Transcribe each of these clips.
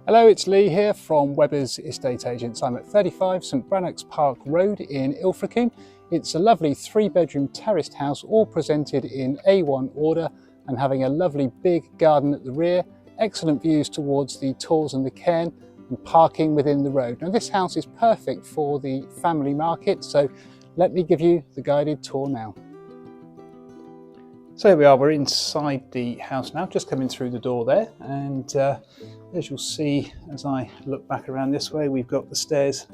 Hello, it's Lee here from Webber's Estate Agents. I'm at 35 St Brannocks Park Road in Ilfracombe. It's a lovely 3-bedroom terraced house, all presented in A1 order and having a lovely big garden at the rear, excellent views towards the Tors and the Cairn, and parking within the road. Now this house is perfect for the family market, so let me give you the guided tour now. So here we are, we're inside the house now, just coming through the door there, and as you'll see as I look back around this way, we've got the stairs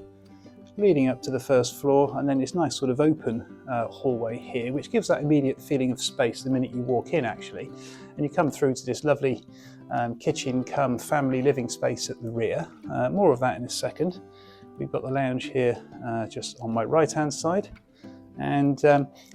leading up to the first floor, and then this nice sort of open hallway here, which gives that immediate feeling of space the minute you walk in actually. And you come through to this lovely kitchen come family living space at the rear. More of that in a second. We've got the lounge here just on my right hand side. And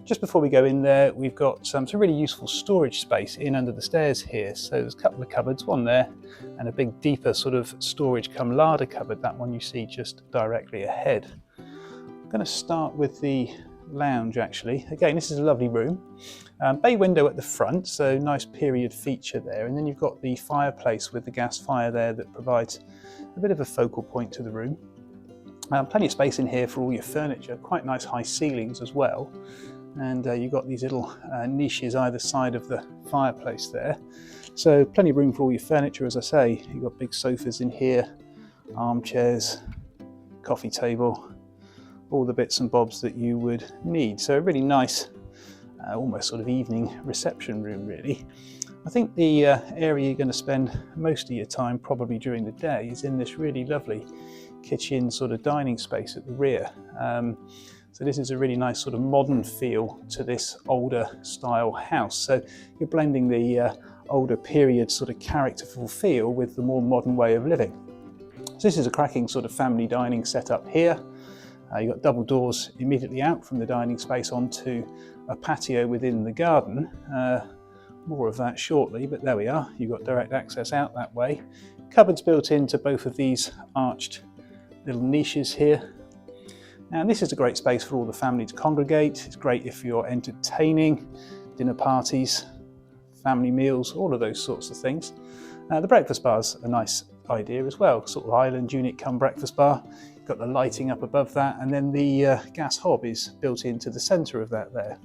just before we go in there, we've got some really useful storage space in under the stairs here. So there's a couple of cupboards, one there, and a big deeper sort of storage come larder cupboard, that one you see just directly ahead. I'm going to start with the lounge actually. Again, this is a lovely room. Bay window at the front, so nice period feature there. And then you've got the fireplace with the gas fire there that provides a bit of a focal point to the room. Plenty of space in here for all your furniture, quite nice high ceilings as well. And you've got these little niches either side of the fireplace there. So plenty of room for all your furniture, as I say. You've got big sofas in here, armchairs, coffee table, all the bits and bobs that you would need. So a really nice, almost sort of evening reception room really. I think the area you're going to spend most of your time probably during the day is in this really lovely kitchen sort of dining space at the rear. So this is a really nice sort of modern feel to this older style house. So you're blending the older period sort of characterful feel with the more modern way of living. So this is a cracking sort of family dining setup here. You've got double doors immediately out from the dining space onto a patio within the garden. More of that shortly, but there we are. You've got direct access out that way. Cupboards built into both of these arched little niches here. And this is a great space for all the family to congregate. It's great if you're entertaining, dinner parties, family meals, all of those sorts of things. The breakfast bar's a nice idea as well, sort of island unit come breakfast bar. You've got the lighting up above that, and then the gas hob is built into the centre of that there.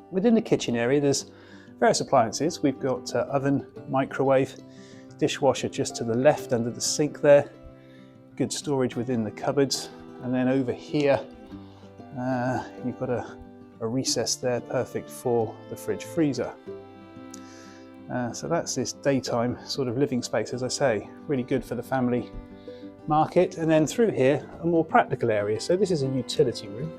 Within the kitchen area there's various appliances. We've got oven, microwave, dishwasher just to the left under the sink there. Good storage within the cupboards, and then over here you've got a recess there, perfect for the fridge freezer. So that's this daytime sort of living space, as I say, really good for the family market. And then through here, a more practical area. So this is a utility room.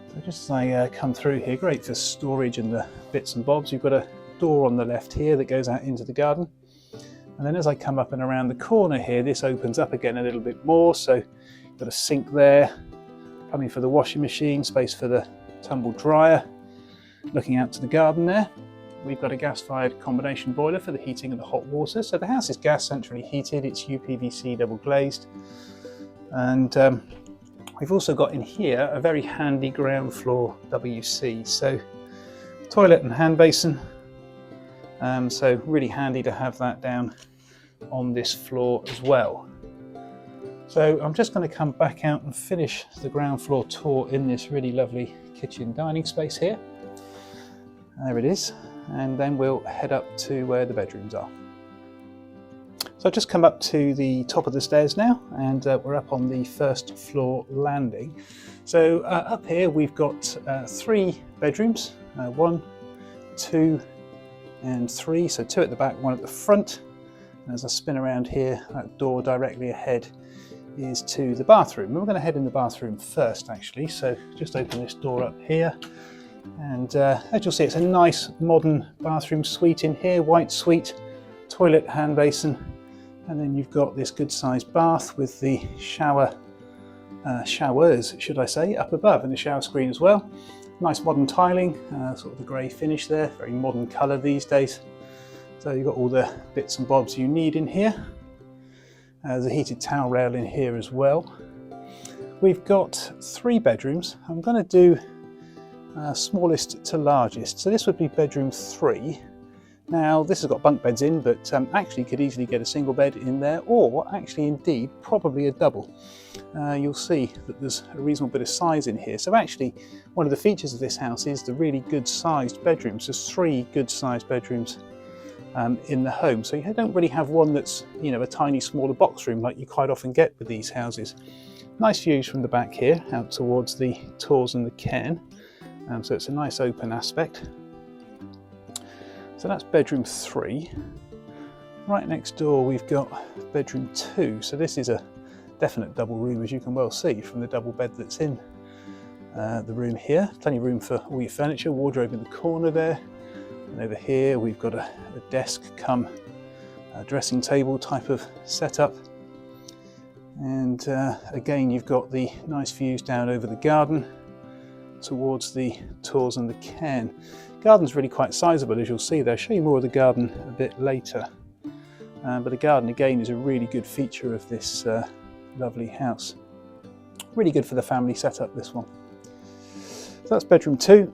So just as I come through here, great for storage and the bits and bobs. You've got a door on the left here that goes out into the garden. And then as I come up and around the corner here, this opens up again a little bit more. So you've got a sink there, plumbing for the washing machine, space for the tumble dryer. Looking out to the garden there, we've got a gas-fired combination boiler for the heating of the hot water. So the house is gas centrally heated, it's UPVC double glazed. And we've also got in here a very handy ground floor WC. So toilet and hand basin. So really handy to have that down on this floor as well. So I'm just going to come back out and finish the ground floor tour in this really lovely kitchen dining space here. There it is, and then we'll head up to where the bedrooms are. So I've just come up to the top of the stairs now, and we're up on the first floor landing. So up here we've got 3 bedrooms, 1, 2 and 3, so 2 at the back, 1 at the front. And as I spin around here, that door directly ahead is to the bathroom. And we're going to head in the bathroom first actually, so just open this door up here. And as you'll see, it's a nice modern bathroom suite in here, white suite, toilet, hand basin, and then you've got this good sized bath with the showers should I say, up above, and the shower screen as well. Nice modern tiling, sort of the grey finish there, very modern colour these days. So you've got all the bits and bobs you need in here. There's a heated towel rail in here as well. We've got 3 bedrooms. I'm going to do smallest to largest. So this would be bedroom 3. Now this has got bunk beds in, but actually could easily get a single bed in there, or actually indeed probably a double. You'll see that there's a reasonable bit of size in here. So actually one of the features of this house is the really good sized bedrooms. There's 3 good sized bedrooms in the home, so you don't really have one that's, you know, a tiny smaller box room like you quite often get with these houses. Nice views from the back here out towards the Tors and the cairn, so it's a nice open aspect. So that's bedroom 3. Right next door we've got bedroom 2, so this is a definite double room, as you can well see from the double bed that's in the room here. Plenty of room for all your furniture, wardrobe in the corner there, and over here we've got a desk come dressing table type of setup, and again you've got the nice views down over the garden towards the Tors and the cairn. Garden's really quite sizable, as you'll see there. I'll show you more of the garden a bit later, but the garden again is a really good feature of this lovely house. Really good for the family setup, this one. So that's bedroom 2,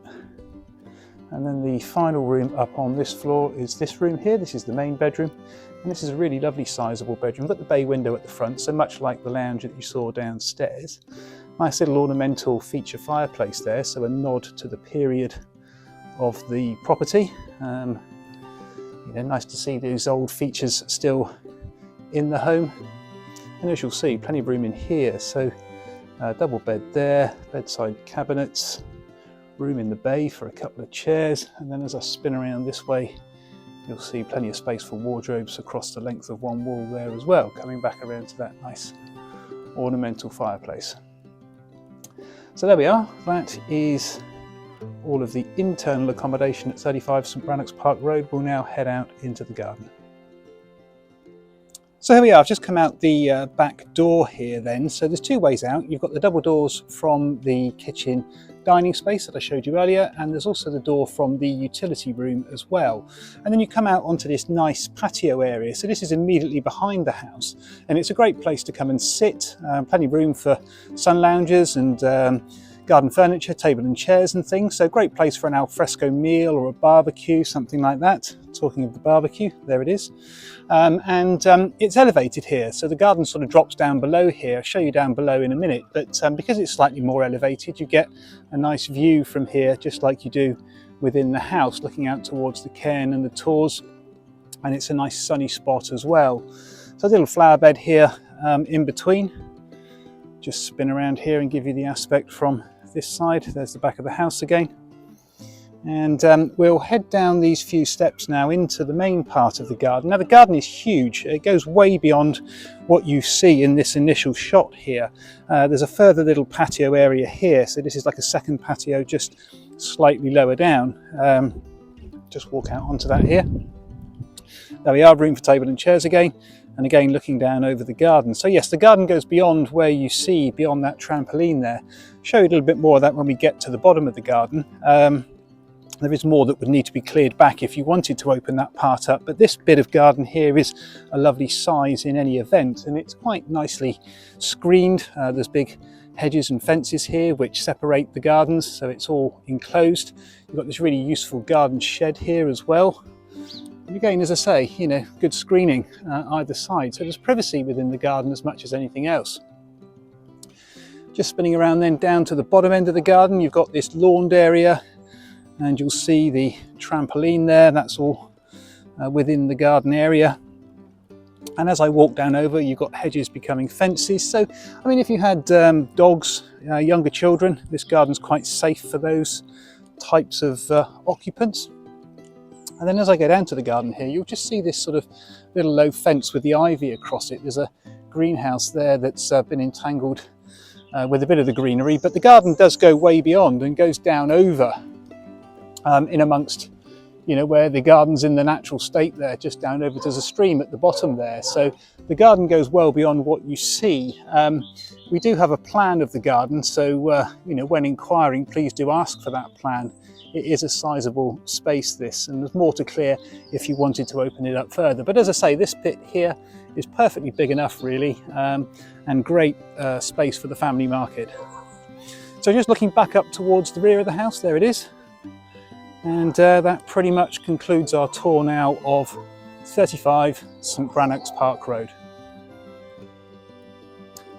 and then the final room up on this floor is this room here. This is the main bedroom, and this is a really lovely sizable bedroom. We've got the bay window at the front, so much like the lounge that you saw downstairs. Nice little ornamental feature fireplace there, so a nod to the period of the property. You know, nice to see these old features still in the home, and as you'll see, plenty of room in here. So double bed there, bedside cabinets, room in the bay for a couple of chairs, and then as I spin around this way you'll see plenty of space for wardrobes across the length of one wall there as well, coming back around to that nice ornamental fireplace. So there we are, that is all of the internal accommodation at 35 St Brannocks Park Road. We'll now head out into the garden. So here we are, I've just come out the back door here then. So there's 2 ways out. You've got the double doors from the kitchen dining space that I showed you earlier, and there's also the door from the utility room as well. And then you come out onto this nice patio area. So this is immediately behind the house, and it's a great place to come and sit. Plenty of room for sun loungers and garden furniture, table and chairs and things. So great place for an alfresco meal or a barbecue, something like that. Talking of the barbecue, there it is. It's elevated here, so the garden sort of drops down below here. I'll show you down below in a minute, but because it's slightly more elevated, you get a nice view from here, just like you do within the house, looking out towards the cairn and the Tors, and it's a nice sunny spot as well. So a little flower bed here in between. Just spin around here and give you the aspect from this side. There's the back of the house again. And we'll head down these few steps now into the main part of the garden. Now the garden is huge. It goes way beyond what you see in this initial shot here. There's a further little patio area here. So this is like a second patio just slightly lower down. Just walk out onto that here. There we are, room for table and chairs again. And again, looking down over the garden. So yes, the garden goes beyond where you see, beyond that trampoline there. Show you a little bit more of that when we get to the bottom of the garden. There is more that would need to be cleared back if you wanted to open that part up, but this bit of garden here is a lovely size in any event, and it's quite nicely screened. There's big hedges and fences here which separate the gardens, so it's all enclosed. You've got this really useful garden shed here as well. And again, as I say, you know, good screening either side, so there's privacy within the garden as much as anything else. Just spinning around then down to the bottom end of the garden, you've got this lawned area, and you'll see the trampoline there. That's all within the garden area. And as I walk down over, you've got hedges becoming fences. So, I mean, if you had dogs, younger children, this garden's quite safe for those types of occupants. And then as I go down to the garden here, you'll just see this sort of little low fence with the ivy across it. There's a greenhouse there that's been entangled with a bit of the greenery, but the garden does go way beyond and goes down over in amongst, you know, where the garden's in the natural state there, just down over. There's a stream at the bottom there, so the garden goes well beyond what you see. We do have a plan of the garden, so you know, when inquiring, please do ask for that plan. It is a sizable space, this, and there's more to clear if you wanted to open it up further. But as I say, this bit here is perfectly big enough really, and great space for the family market. So just looking back up towards the rear of the house, there it is. And that pretty much concludes our tour now of 35 St Brannocks Park Road.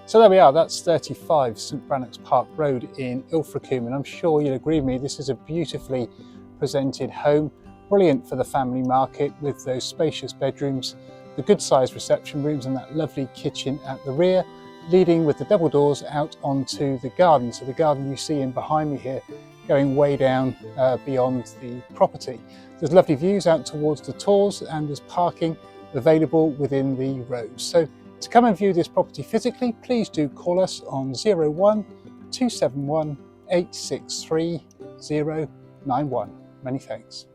So there we are, that's 35 St Brannocks Park Road in Ilfracombe, and I'm sure you'll agree with me, this is a beautifully presented home, brilliant for the family market with those spacious bedrooms, the good sized reception rooms and that lovely kitchen at the rear, leading with the double doors out onto the garden. So the garden you see in behind me here, going way down beyond the property. There's lovely views out towards the Tors, and there's parking available within the roads. So to come and view this property physically, please do call us on 01 271 863 091. Many thanks.